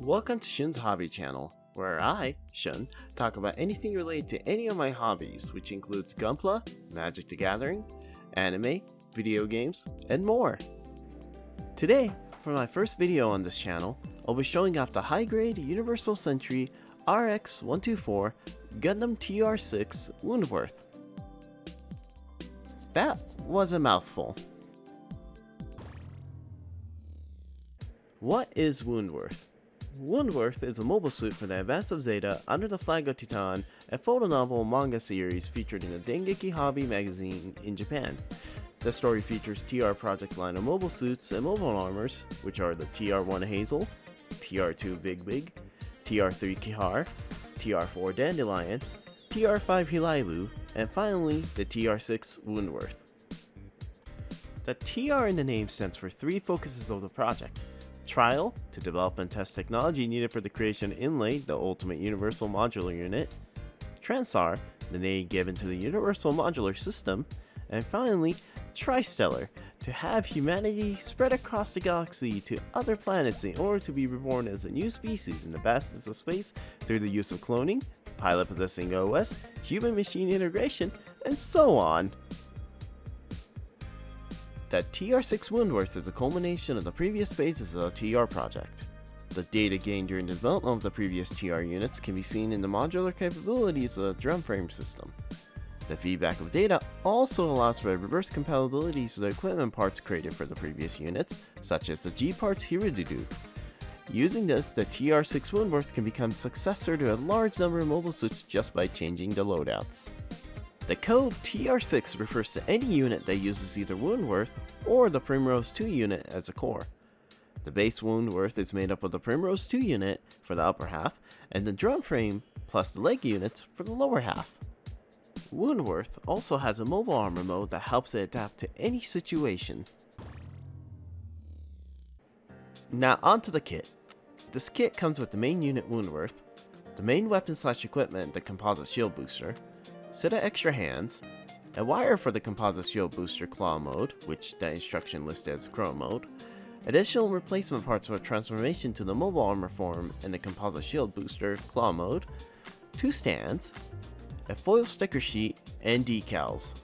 Welcome to Shun's Hobby Channel, where I, Shun, talk about anything related to any of my hobbies, which includes Gunpla, Magic the Gathering, anime, video games, and more. Today, for my first video on this channel, I'll be showing off the high-grade Universal Sentry RX-124 Gundam TR-6 WOUNDWORT. That was a mouthful. What is WOUNDWORT? WOUNDWORT is a mobile suit for the Advance of Zeta under the flag of Titan, a photo novel manga series featured in the Dengeki Hobby magazine in Japan. The story features TR Project line of mobile suits and mobile armors, which are the TR-1 Hazel, TR-2 Big Big, TR-3 Kihar, TR-4 Dandelion, TR-5 Hilailu, and finally the TR-6 WOUNDWORT. The TR in the name stands for three focuses of the project. Trial, to develop and test technology needed for the creation of Inlay, the ultimate universal modular unit. Transar, the name given to the universal modular system. And finally, Tristellar, to have humanity spread across the galaxy to other planets in order to be reborn as a new species in the vastness of space through the use of cloning, pilot possessing OS, human-machine integration, and so on. The TR-6 WOUNDWORT is a culmination of the previous phases of the TR project. The data gained during the development of the previous TR units can be seen in the modular capabilities of the drum frame system. The feedback of data also allows for reverse compatibility to the equipment parts created for the previous units, such as the G parts Hirududu. Using this, the TR-6 WOUNDWORT can become successor to a large number of mobile suits just by changing the loadouts. The code TR-6 refers to any unit that uses either WOUNDWORT or the Primrose 2 unit as a core. The base WOUNDWORT is made up of the Primrose 2 unit for the upper half and the drum frame plus the leg units for the lower half. WOUNDWORT also has a mobile armor mode that helps it adapt to any situation. Now onto the kit. This kit comes with the main unit WOUNDWORT, the main weapon/equipment, the composite shield booster, set of extra hands, a wire for the composite shield booster claw mode, which the instruction listed as chrome mode, additional replacement parts for transformation to the mobile armor form and the composite shield booster claw mode, 2 stands, a foil sticker sheet, and decals.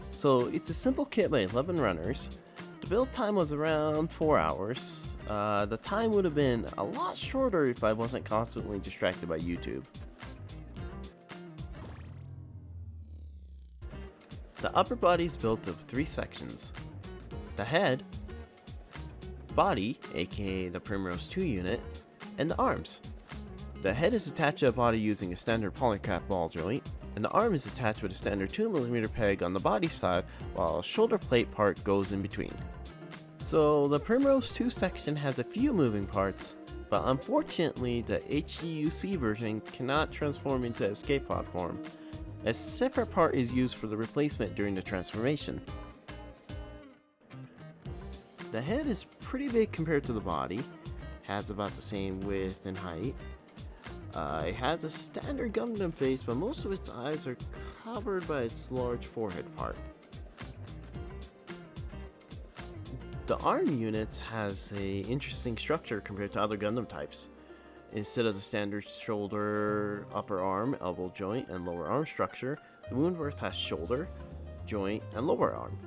So it's a simple kit by 11 runners. The build time was around 4 hours. The time would have been a lot shorter if I wasn't constantly distracted by YouTube. The upper body is built of 3 sections. The head, body, aka the Primrose 2 unit, and the arms. The head is attached to the body using a standard polycap ball joint, and the arm is attached with a standard 2mm peg on the body side, while a shoulder plate part goes in between. So the Primrose 2 section has a few moving parts, but unfortunately the HGUC version cannot transform into escape pod form. A separate part is used for the replacement during the transformation. The head is pretty big compared to the body, has about the same width and height. It has a standard Gundam face, but most of its eyes are covered by its large forehead part. The arm units has an interesting structure compared to other Gundam types. Instead of the standard shoulder, upper arm, elbow joint, and lower arm structure, the WOUNDWORT has shoulder, joint, and lower arm.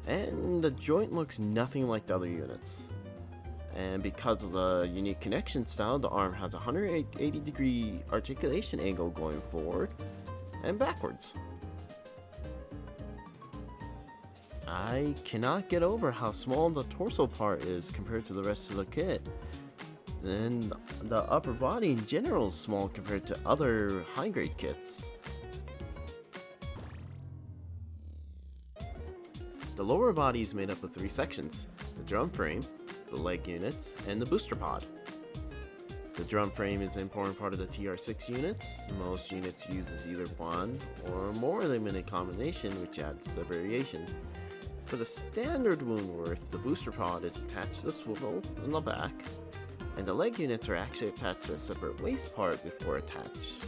And the joint looks nothing like the other units. And because of the unique connection style, the arm has a 180-degree articulation angle going forward and backwards. I cannot get over how small the torso part is compared to the rest of the kit. And the upper body in general is small compared to other high-grade kits. The lower body is made up of 3 sections: the drum frame, the leg units, and the booster pod. The drum frame is an important part of the TR-6 units. Most units uses either one or more limited combination, which adds the variation. For the standard WOUNDWORT, the booster pod is attached to the swivel in the back, and the leg units are actually attached to a separate waist part before attached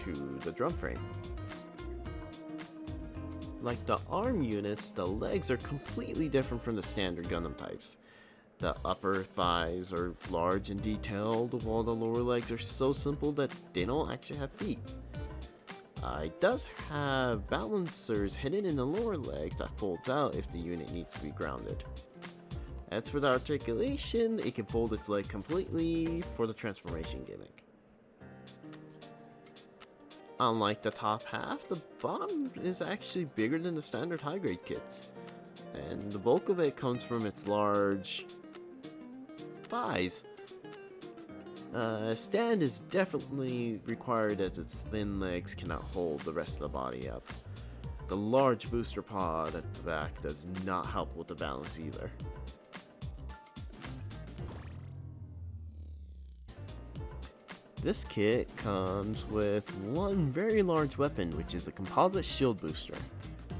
to the drum frame. Like the arm units, the legs are completely different from the standard Gundam types. The upper thighs are large and detailed, while the lower legs are so simple that they don't actually have feet. It does have balancers hidden in the lower legs that folds out if the unit needs to be grounded. As for the articulation, it can fold its leg completely for the transformation gimmick. Unlike the top half, the bottom is actually bigger than the standard high-grade kits, and the bulk of it comes from its large thighs. Stand is definitely required as its thin legs cannot hold the rest of the body up. The large booster pod at the back does not help with the balance either. This kit comes with one very large weapon, which is a composite shield booster.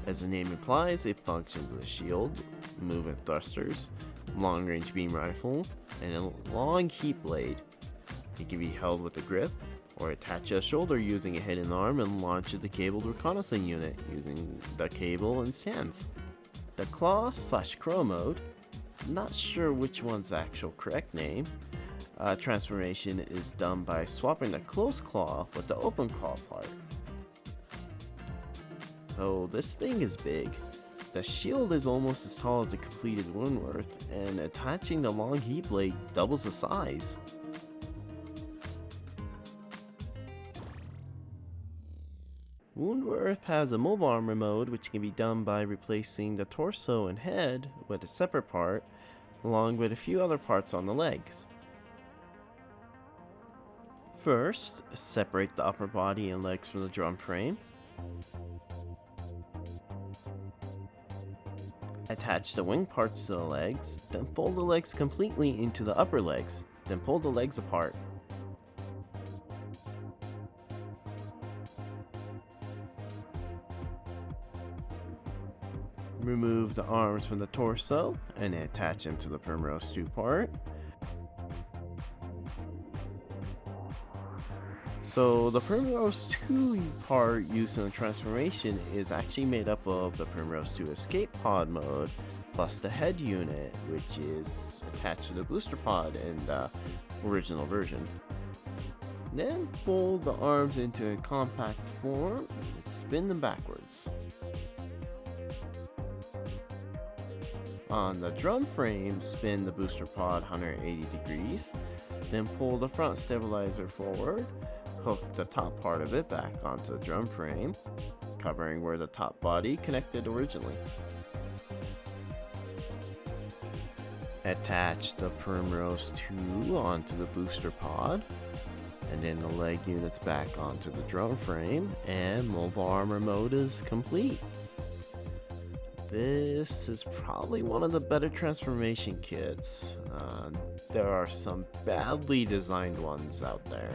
As the name implies, it functions as a shield, movement thrusters, long-range beam rifle, and a long heat blade. It can be held with a grip, or attach to a shoulder using a hidden arm and launch the cabled reconnaissance unit using the cable and stands. The claw/crow mode, not sure which one's the actual correct name, transformation is done by swapping the closed claw with the open claw part. So this thing is big. The shield is almost as tall as a completed Woundworth, and attaching the long heat blade doubles the size. Woundworth has a mobile armor mode, which can be done by replacing the torso and head with a separate part, along with a few other parts on the legs. First, separate the upper body and legs from the drum frame. Attach the wing parts to the legs, then fold the legs completely into the upper legs, then pull the legs apart. Remove the arms from the torso and attach them to the Primrose 2 part. So the Primrose 2 part used in the transformation is actually made up of the Primrose 2 escape pod mode plus the head unit, which is attached to the booster pod in the original version. Then fold the arms into a compact form and spin them backwards. On the drum frame, spin the booster pod 180 degrees, then pull the front stabilizer forward, hook the top part of it back onto the drum frame, covering where the top body connected originally. Attach the Primrose 2 onto the booster pod, and then the leg units back onto the drum frame, and mobile armor mode is complete. This is probably one of the better transformation kits. There are some badly designed ones out there.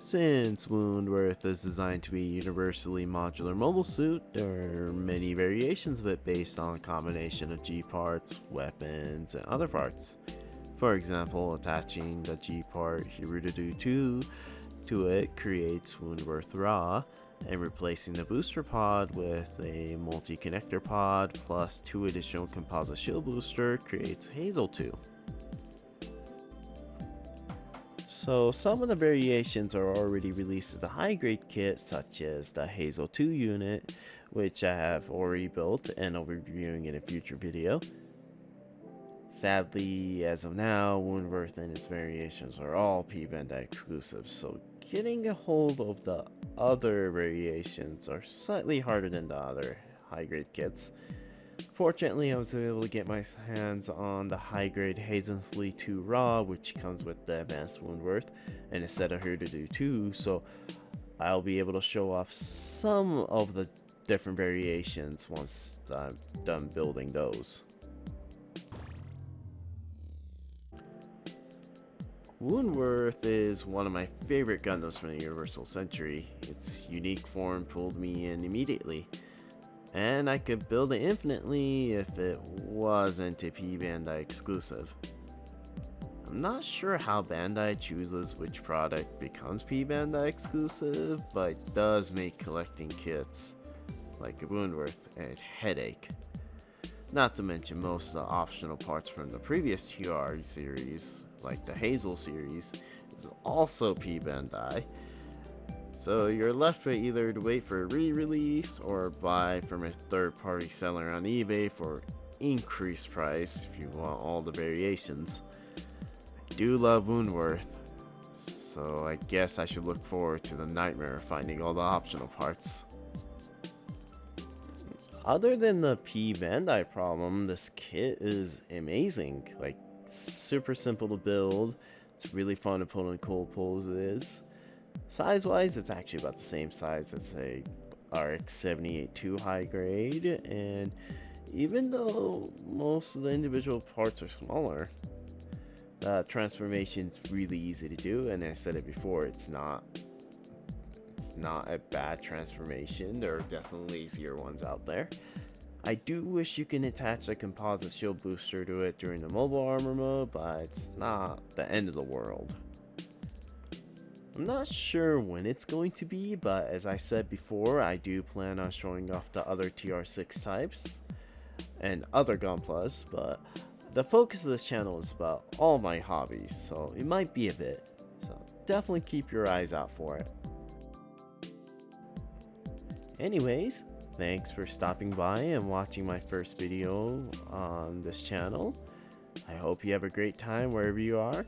Since Woundworth is designed to be a universally modular mobile suit, there are many variations of it based on a combination of G parts, weapons, and other parts. For example, attaching the G part Hirudodo 2 to it creates Woundworth Raw, and replacing the booster pod with a multi-connector pod plus 2 additional composite shield booster creates Hazel 2. So some of the variations are already released as a high-grade kit, such as the Hazel 2 unit, which I have already built and I'll be reviewing in a future video. Sadly, as of now, Woundworth and its variations are all P-Bandai exclusives, so getting a hold of the other variations are slightly harder than the other high-grade kits. Fortunately, I was able to get my hands on the high-grade Hazel 2 Raw, which comes with the advanced Woundworth and a set of Hirudodo 2, so I'll be able to show off some of the different variations once I'm done building those. Woundworth is one of my favorite Gundams from the Universal Century. Its unique form pulled me in immediately, and I could build it infinitely if it wasn't a P-Bandai exclusive. I'm not sure how Bandai chooses which product becomes P-Bandai exclusive, but it does make collecting kits like a wound and headache. Not to mention most of the optional parts from the previous TR series, like the Hazel series, is also P Bandai. So you're left with either to wait for a re-release or buy from a third-party seller on eBay for increased price if you want all the variations. I do love WOUNDWORT, so I guess I should look forward to the nightmare of finding all the optional parts. Other than the P Bandai problem, this kit is amazing. Like, super simple to build. It's really fun to put on cool poses. Size wise, it's actually about the same size as a RX-78-2 high grade, and even though most of the individual parts are smaller, the transformation is really easy to do, and I said it before, it's not a bad transformation. There are definitely easier ones out there. I do wish you can attach a composite shield booster to it during the mobile armor mode, but it's not the end of the world. I'm not sure when it's going to be, but as I said before, I do plan on showing off the other TR-6 types and other Gunplas, but the focus of this channel is about all my hobbies, so it might be a bit. So definitely keep your eyes out for it. Anyways, thanks for stopping by and watching my first video on this channel. I hope you have a great time wherever you are,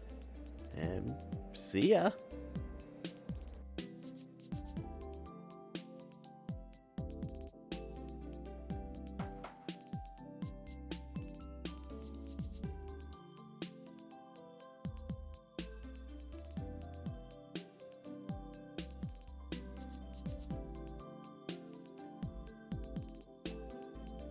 and see ya!